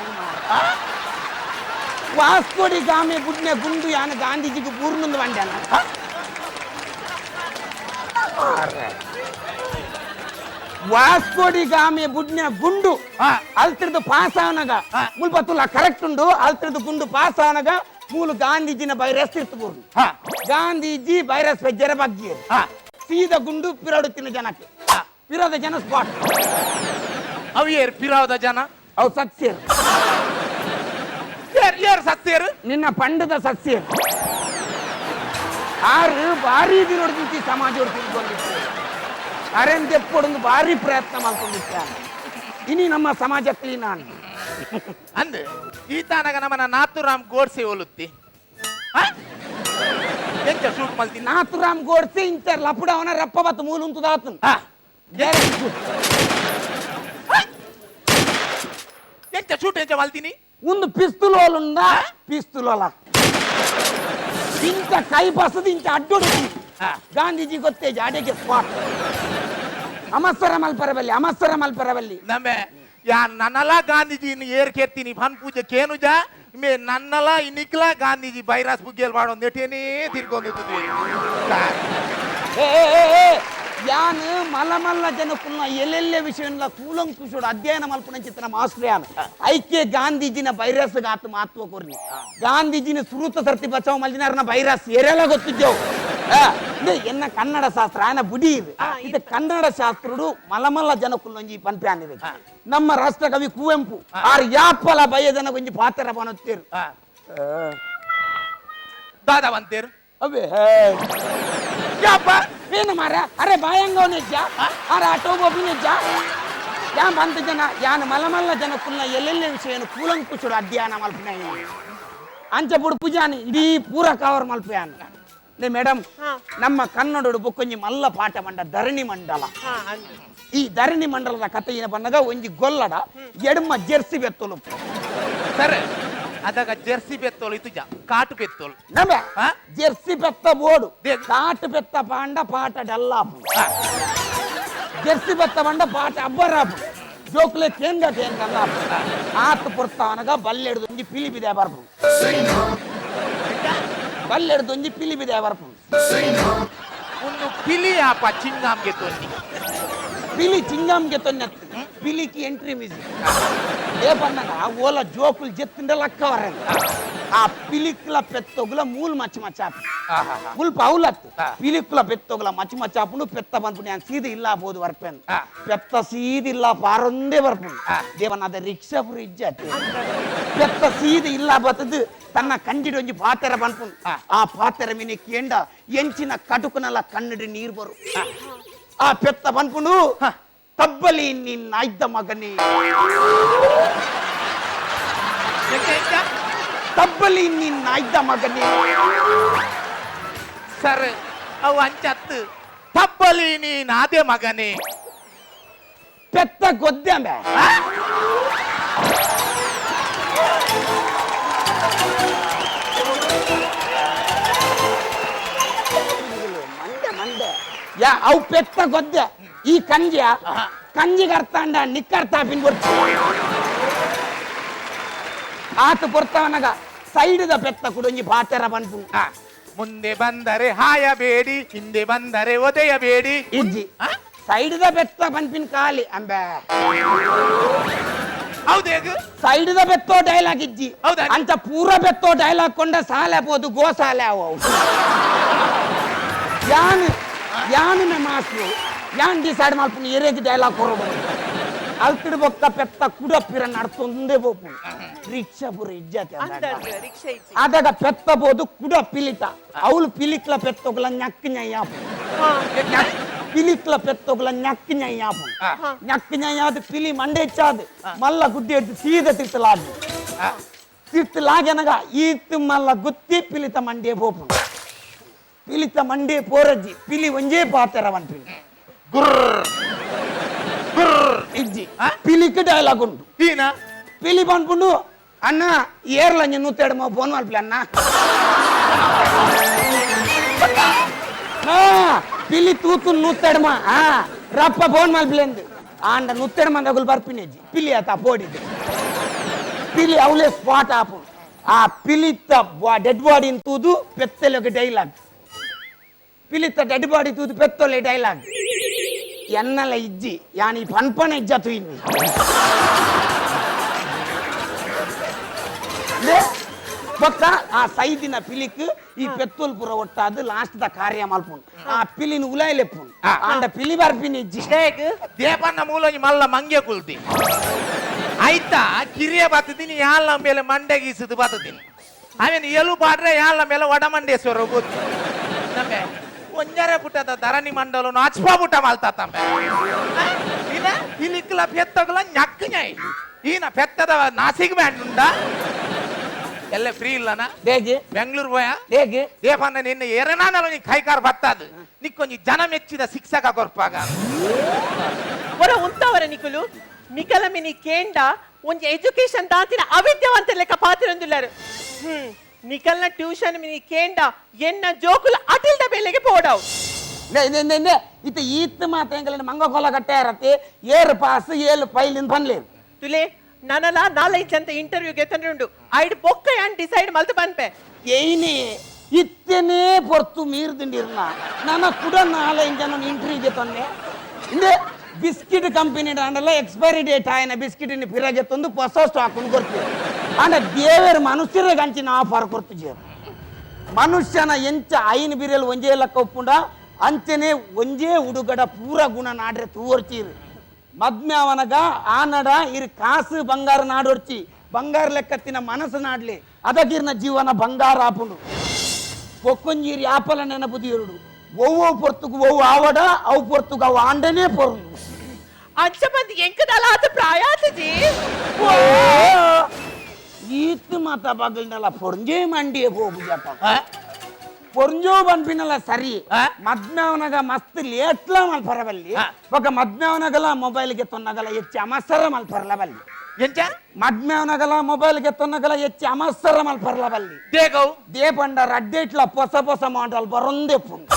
ವಾಸ್ಕೋಡಿ ಗಾಮೆ ಬುಡ್ನೆ ಗುಂಡು ಯಾನ ಗಾಂಧೀಜಿಗೆ ಪೂರ್ಣಂದು ಬಂಡನ ವಾಸ್ಕೋಡಿ ಗಾಮಿ ಬುಡ್ನ ಗುಂಡು ಅಲ್ತಿರ್ದು ಪಾಸ್ ಅವನಗ ಮುಲ್ಪ ತುಲ ಕರೆಕ್ಟ್ ಉಂಡು ಅಲ್ತಿರ್ದು ಗುಂಡು ಪಾಸ್ ಅವನಗ ಮೂಲು ಗಾಂಧೀಜಿನ ವೈರಸ್ ಇರ್ತಬಹುದು ಗಾಂಧೀಜಿ ವೈರಸ್ ಜರ ಬಗ್ಗೆ ಸೀದ ಗುಂಡು ಪಿರಾಡುತ್ತಿನ ಜನಕ್ಕೆ ಪಿರೋದ ಜನ ಸ್ಪಾಟ್ ಅವು ಏರ್ ಪಿರಾವದ ಜನ ಅವು ಸತ್ಯರು ಏರ್ ಸತ್ಯರು ನಿನ್ನ ಪಂಡದ ಸಸ್ಯರು ಆರು ಭಾರಿ ದಿನೊಡ್ತಿ ಸಮಾಜ ತಿಳ್ಕೊಂಡಿತ್ತು ಅರೆಂದು ಎಪ್ಪೊಡೊಂದು ಭಾರಿ ಪ್ರಯತ್ನ ಮಾಡ್ಕೊಂಡಿದ್ದಾನೆ ಇನಿ ನಮ್ಮ ಸಮಾಜಕ್ಕೆ ನಾನು ಅಂದ್ ಈತನಗ ನಮ್ಮನ ನಾಥುರಾಮ್ ಗೋಡ್ಸೆ ಹೋಲುತ್ತಿ ಎಂತ ಶೂಟ್ ಮಲ್ತೀನಿ ನಾಥುರಾಮ್ ಗೋಡ್ಸೆ ಇಂತ ಲಪುಡ ಅವನ ರಪ್ಪ ಬತ್ತು ಮೂಲು ಉಂಟುದಾತು ಎಂತ ಶೂಟ್ ಎಂತ ಮಲ್ತೀನಿ ಒಂದು ಪಿಸ್ತೂಲೋಲುಂದ ಪಿಸ್ತೂಲೋಲ ಇಂಚ ಕೈ ಬಸದು ಇಂಚ ಅಡ್ಡೊಡು ಗಾಂಧೀಜಿ ಗೊತ್ತೇ ಜಾಡೆಗೆ ಸ್ಪಾಟ್ ಅಮಸ್ಸರ ಮಲ್ಪರಬಲ್ಲಿ ನಮ್ಮೆ ಯಾ ನನ್ನಲ ಗಾಂಧೀಜಿ ಏರ್ ಕೆತ್ತೀನಿ ಭನ್ ಪೂಜೆ ಕೇನುಜ ಮೇ ನನ್ನಲ ಇನ್ನಿಕ್ಲ ಗಾಂಧೀಜಿ ವೈರಸ್ ಬುಗ್ಗೆಲ್ ಮಾಡೋ ನೆಟೇನೇ ತಿರ್ಕೊಂಡು ಯಾನ್ ಮಲ್ಲ ಜನಕ್ಕುಲ್ನ ಎಲ್ಲೆಲ್ಲೇ ವಿಷಯನ ಕೂಲಂಕುಷೋಡು ಅಧ್ಯಯನ ಮಲ್ಪನ ಚಿತ್ರ ಮಾಸ್ಟ್ರಿಯಾನ್ ಐಕ್ಯ ಗಾಂಧೀಜಿನ ವೈರಸ್ ಗಾತು ಮಹತ್ವ ಕೊರ್ನಿ ಗಾಂಧೀಜಿನ ಸುರುತ ಸರ್ತಿ ಬಚಾವ್ ಮಲ್ದಿನಾರನ ವೈರಸ್ ಎರೆಲ್ಲ ಗೊತ್ತಿದ್ದೇವು ಎನ್ನ ಕನ್ನಡ ಶಾಸ್ತ್ರ ಆಯನ ಬುಡಿ ಇದು ಕನ್ನಡ ಶಾಸ್ತ್ರಡು ಮಲ್ಲ ಜನಕ್ಕುಲ್ಲೊಂಜಿ ಪನ್ಪ್ಯಾನಿದೆ ನಮ್ಮ ರಾಷ್ಟ್ರ ಕವಿ ಕುವೆಂಪು ಆರ್ ಯಾಪಲ ಬಯದನ ಒಂಜಿ ಪಾತ್ರ ಬನತ್ತೇರು ದಾದವಂತೇರು ಅವೇ ಯಾಪ ಏನು ಮಾರ ಅರೆ ಬಾಯಂಗವನಿಜ್ಜ ಅರೆ ಆಟೋ ಬೋಬಿನಿಜ್ಜ ಯಾ ಬಂದ ಜನ ಯಾನ ಮಲ್ಲ ಜನಕ್ಕುಲ್ನ ಎಲ್ಲೆಲ್ಲೇ ವಿಷಯ ಕೂಲಂಕುಷುಡು ಅಧ್ಯಯನ ಮಲ್ಪಿನ ಅಂಚ ಬುಡು ಪೂಜಾನಿ ಇಡೀ ಪೂರ ಕವರ್ ಮಲ್ಪಯಾನ ಮೇಡಮ್ ನಮ್ಮ ಕನ್ನಡಡು ಬೊಕ್ಕೊಂಜಿ ಮಲ್ಲ ಪಾಠ ಮಂಡ ಧರಣಿ ಮಂಡಲ ಈ ಧರಣಿ ಮಂಡಲದ ಕಥೆಯಿನ ಬಂದಾಗ ಒಂಜಿ ಗೊಲ್ಲಡ ಎಡ್ಮ ಜೆರ್ಸಿ ಬೆತ್ತಲು ಸರ್ ಅದಾಗ ಜೆರ್ಸಿ ಬೆತ್ತೋಳು ಇತ್ತು ಕಾಟು ಬೆತ್ತೋಳು ನಮೆ ಜೆರ್ಸಿ ಬೆತ್ತ ಬೋಡು ಕಾಟು ಬೆತ್ತ ಪಾಂಡ ಪಾಠ ಡಲ್ಲಾಪು ಜೆರ್ಸಿ ಬೆತ್ತ ಬಂಡ ಪಾಠ ಅಬ್ಬರಾಪು ಜೋಕ್ಲೆ ಕೇಂಗ ಆತು ಪುರ್ತಾವನಗ ಬಲ್ಲೆಡ್ದೊಂಜಿ ಪಿಲಿಬಿದೆ ಬರ್ಪು ಬಲ್ಲೆಡ್ದೊಂಜಿ ಪಿಲಿಬಿದೆ ಬರ್ಪು ಒಂದು ಪಿಲಿ ಆಪ ಚಿಂಗಾಮ್ಗೆ ತೊನ್ನಿ పిలి చింగంಗೆ ತೊನ್ನತ್ತು పిలికి ఎంట్రీ మ్యూజిక్ ఏ పన్నగా ఓల జోకులు చెత్తుండే లక్క వరండి ఆ పిలిక్ల పెత్తొగుల మూలు మచ్చి మచ్చాపు ముల్ పౌలత్తు పిలిక్ల పెత్తొగుల మచ్చి మచ్చాపును పెత్త ಬಂದ್ಬಿಟ್ಟು ನಾನು ಸೀದಿ ಇಲ್ಲ ಬೋದು ವರ್ಪೆನ್ ಪೆತ್ತ ಸೀದಿ ಇಲ್ಲ ಪಾರೊಂದೇ ಬರ್ಪುಂಡು ದೇವನ ಅದ ರಿಕ್ಷಾ ಪುರಿ ಇಜ್ಜತ್ತೆ ಪೆತ್ತ ಸೀದಿ ಇಲ್ಲ ಬತ್ತದು ತನ್ನ ಕಂಡಿಡು ಒಂಜಿ ಪಾತೆರ ಬಂದ್ಪುಂಡು ಆ ಪಾತೆರ ಮಿನಿ ಕೇಂಡ ಎಂಚಿನ ಕಟುಕನಲ್ಲ ಕಣ್ಣಿಡಿ ನೀರು ಬರು ಆ ಪೆತ್ತ ಬಂದ್ಪುಂಡು ತಬ್ಬಲಿ ನಿನ್ನ ಆಯ್ದ ಮಗನೇ ತಬ್ಬಲಿ ನಿನ್ನ ಆಯ್ದ ಮಗನೇ ಸರ್ ಅವು ಅಂಚತ್ತು ತಬ್ಬಲಿ ನೀನ್ ಅದೇ ಮಗನೇ ಪೆತ್ತ ಗೊದ್ದೆ ಮಂಡೆ ಯಾ ಅವು ಪೆತ್ತ ಗೊದ್ದೆ ಈ ಕಂಜ ಕಂಜಿಗೆ ಅರ್ಥ ಅಂಡ ನಿಕ್ಕರ್ಥ ಪಿನ್ಬರ್ತು ಆತ ಬರ್ತಾವನಗ ಸೈಡ್ದ ಪೆತ್ತ ಕುಡೊಂಜಿ ಪಾತೆರ ಬಂತು ಮುಂದೆ ಬಂದರೆ ಹಾಯಬೇಡಿ ಹಿಂದೆ ಬಂದರೆ ಒದೆಯಬೇಡಿ ಇಜ್ಜಿ ಸೈಡ್ದ ಬೆತ್ತ ಬಂಪಿನ ಕಾಲಿ ಅಂಬೆ ಹೌದೇಗ ಸೈಡ್ದ ಬೆತ್ತೋ ಡೈಲಾಗ್ ಇಜ್ಜಿ ಅಂತ ಪೂರ ಬೆತ್ತೋ ಡೈಲಾಗ್ ಕೊಂಡ ಸಾಲೆ ಬೋದು ಗೋ ಸಾಲೆ ಅವು ಯಾನ ಮಾಸ್ರು ಯಾನ್ ಡಿಸೈಡ್ ಮಾಡ್ಕೊಂಡು ಎರೆಗೆ ಡೈಲಾಗ್ ಕೊರೋದು ಅಲ್ತಿಡ್ ಬೊಕ್ಕ ಪೆತ್ತ ಕುಡಪ್ಪಿರ ನಡ್ತೊಂದೇ ಬೋಪು ರಿಕ್ಷಾ ಪುರ ಇಜ್ಜತೆ ಅದಾಗ ಪೆತ್ತ ಬೋದು ಕುಡ ಪಿಲಿಟ ಅವಳು ಪಿಲಿಕ್ಲ ಪೆತ್ತೊಗ್ಲ ñಕ್ಕು ñಯ್ಯಾಪು ಪಿಲಿಕ್ಲ ಪೆತ್ತೊಗ್ಲ ñಕ್ಕು ñಯ್ಯಾಪು ñಕ್ಕು ñಯ್ಯಾದ ಪಿಲಿ ಮಂಡೆ ಇಚ್ಚಾದ ಮಲ್ಲ ಗುಡ್ಡಿ ಎಡ್ದು ಸೀದ ತಿರ್ತಲಾಗನಗ ಈತ್ ಮಲ್ಲ ಗುತ್ತಿ ಪಿಲಿತ ಮಂಡೆ ಬೋಪು ಪಿಲಿತ ಮಂಡೆ ಪೋರಜ್ಜಿ ಪಿಲಿ ಒಂಜೇ ಪಾತೆರವನ್ ಪಿಲಿ ಇಜ್ಜಿ ಪಿಲಿಕ್ ಡೈಲಾಗ್ ಉಂಟು ಪಿಲಿ ಬಂದ್ಬಿಟ್ಟು ಅಣ್ಣ ಏರ್ಲ ನೂತ್ತೆಡ್ಮ ಫೋನ್ ಮಾಡ್ಲಿ ಅಣ್ಣ ಪಿಲಿ ತೂತು ನೂತ್ತೆಡ್ಮ ರಪ್ಪ ಫೋನ್ ಮಾಡ್ಲಿ ಅಂದು ಆಂಡ ನೂತ್ತೆಡ್ಮ ದಗುಲ್ ಬರ್ಪಿನಿ ಅಜ್ಜಿ ಪಿಲಿ ಆತ ಪೋಡಿದ್ದು ಪಿಲಿ ಅವಲೇ ಸ್ಪಾಟ್ ಆಪು ಆ ಪಿಲಿತ್ತ ಡೆಡ್ ಬಾಡಿ ತೂದು ಪೆತ್ತಲೆಗೆ ಡೈಲಾಗ್ ಪಿಲಿತ್ತ ಡೆಡ್ ಬಾಡಿ ತೂದು ಪೆತ್ತೊಲೆ ಡೈಲಾಗ್ ಎನ್ನಲ ಇಜ್ಜಿ ಯಾನಿ ಪನ್ಪನ ಇಜ್ಜತು ಇನ್ನು ಬೊಕ್ಕ ಆ ಸೈದಿನ ಪಿಲಿಕ್ ಈ ಪೆತ್ತೋಲ್ ಪುರ ಒಟ್ಟಾದು ಲಾಸ್ಟ್ ದ ಕಾರ್ಯ ಮಲ್ಪುಂಡು ಆ ಪಿಲಿನ ಉಲಾಯ್ಲೆಪ್ಪುಂಡು ಅಂಡ ಪಿಲಿ ಬರ್ಪಿನ ಇಜ್ಜಿ ದೇಪನ್ನ ಮೂಲೊಂಜಿ ಮಲ್ಲ ಮಂಗೆ ಕುಲ್ತಿ ಆಯ್ತಾ ಕಿರಿಯ ಬತ್ತದಿನಿ ಯಾಳ ಮೇಲೆ ಮಂಡೆ ಗೀಸುದು ಬತ್ತದಿನಿ ಆಮೇಲೆ ಎಲು ಬಾಡ್ರೆ ಯಾಳ ಮೇಲೆ ವಡಮಂಡೇಶ್ವರ ಗೊತ್ತು ನಮ್ಮೆ ಒಂಜರೆ ಪುಟ್ಟದ ಧರಣಿ ಮಂಡಲು ನಾಚ್ಪಾ ಪುಟ್ಟ ಮಲ್ತಾ ತಂಬೆ ಇನ ಇಲಿಕ್ಲ ಪೆತ್ತಗಲ ñಕ್ಕñಾಯ್ ಈನ ಪೆತ್ತದ ನಾಸಿಕ್ ಬ್ಯಾಂಡ್ ಉಂಡ ಎಲ್ಲ ಫ್ರೀ ಇಲ್ಲನ ಹೇಗೆ ಬೆಂಗಳೂರು ಹೋಯ ಹೇಗೆ ದೇಪನ್ನ ನಿನ್ನ ಎರೆನಾನಲು ನೀ ಕೈಕಾರ್ ಬತ್ತದು ನಿಕ್ಕೊಂಜಿ ಜನ ಮೆಚ್ಚಿದ ಶಿಕ್ಷಕ ಕೊರ್ಪಾಗ ಒರ ಉಂತವರ ನಿಕುಲು ನಿಕಲ ಮಿನಿ ಕೇಂಡ ಒಂಜಿ ಎಜುಕೇಶನ್ ದಾತಿನ ಅವಿದ್ಯಾವಂತ ಲೆಕ್ಕ ಪಾತಿರೊಂದುಲ್ಲಾರು ನಿಕಲ್ನ ಟ್ಯೂಷನ್ ಮಿನಿ ಕೇಂಡ ಎನ್ನ ಜೋಕುಲು ಅಟಿಲ್ದ ಬೆಲೆಗೆ ಪೋಡವು ಇತ್ತ ಈತ್ ಮಾತೆಂಗಲಿನ ಮಂಗ ಕೊಲ ಕಟ್ಟೆ ಇರತ್ತೆ ಏರು ಪಾಸ್ ಏಳು ಫೈಲಿಂದ ಬನ್ಲೇರು ತುಲೆ ನನಲ 4-5 ಅಂತ ಇಂಟರ್ವ್ಯೂಗೆ ತಂದ್ರುಂಡು ಐಡ್ ಬೊಕ್ಕ ಯಾನ್ ಡಿಸೈಡ್ ಮಲ್ತು ಬನ್ಪೆ ಏನೇ ಇತ್ತನೇ ಪೊರ್ತು ಮೀರ್ದಿಂಡಿರ್ನ ನನ್ನ ಕುಡ 4 ಜನ ಇಂಟರ್ವ್ಯೂಗೆ ತಂದೆ ಇಂದೆ ಬಿಸ್ಕಿಟ್ ಕಂಪನಿ ಅಂಡಲ್ಲ ಎಕ್ಸ್ಪೈರಿ ಡೇಟ್ ಆಯ್ನ ಬಿಸ್ಕಿಟಿನ ಪಿರಗೆ ತಂದು ಹೊಸ ಸ್ಟಾಕ್ ಕೊಡ್ತೀವಿ ಅಂಡ ದೇವರ ಮನುಷ್ಯರ ಗಂಚಿನ ಆಫರ್ ಕೊಡ್ತೀವಿ ಮನುಷ್ಯನ ಎಂಚ ಐನ್ ಬಿರಿಯಲ್ ಒಂಜೇ ಲಕ್ಕ ಒಪ್ಪುಂಡ ಅಂಚನೆ ಒಂಜೇ ಹುಡುಗಡ ಪೂರ ಗುಣ ನಾಡ್ರೆ ತೂರ್ಚೀರು ಮದ್ಮ್ಯಾವನಗ ಆನಡ ಇರ್ ಕಾಸು ಬಂಗಾರ ನಾಡೋರ್ಚಿ ಬಂಗಾರ ಲೆಕ್ಕತ್ತಿನ ಮನಸ್ಸು ನಾಡ್ಲಿ ಅದಕ್ಕಿರ್ನ ಜೀವನ ಬಂಗಾರ ಆಪುಂಡು ಪೊಕ್ಕೊಂಜೀರಿ ಆಪಲ ನೆನಪುದಿ ಎರಡು ಒವ್ವು ಪೊರ್ತುಗು ಒವ್ವು ಆವಡ ಅವು ಪೊರ್ತುಗು ಅವು ಆಂಡನೇ ಪೊರ್ಲು ಅಂಚ ಮಂದಿ ಎಂಕದಲ್ಲ ಆತ ಪ್ರಾಯಾತಜಿ ಈತ್ ಮಾತ ಬಗಲ್ನೆಲ್ಲ ಪೊರ್ಂಜೇ ಮಂಡಿಯೇ ಹೋಗು ಜಪ ಪೊರ್ಂಜೋ ಬನ್ಪಿನಲ್ಲ ಸರಿ ಮದ್ಮ್ಯಾವನಗ ಮಸ್ತ್ ಲೇಟ್ಲ ಮಲ್ಪರಬಲ್ಲಿ ఒక ಮದ್ಮ್ಯಾವನಗಲ ಮೊಬೈಲ್ಗೆ ತೊನ್ನಗಲ ಹೆಚ್ಚು ಅಮಸರ ಮಲ್ಪರ್ಲಬಲ್ಲಿ ಎಂಚ ಮದ್ಮ್ಯಾವನಗಲ ಮೊಬೈಲ್ಗೆ ತೊನ್ನಗಲ ಹೆಚ್ಚು ಅಮಸರ ಮಲ್ಪರ್ಲಬಲ್ಲಿ ದೇಗೌ ದೇಪಂಡ ರಡ್ಡೇಟ್ಲ ಪೊಸ ಪೊಸ ಮಾಡಲ್ ಬರೊಂದೆ ಪುಂಡು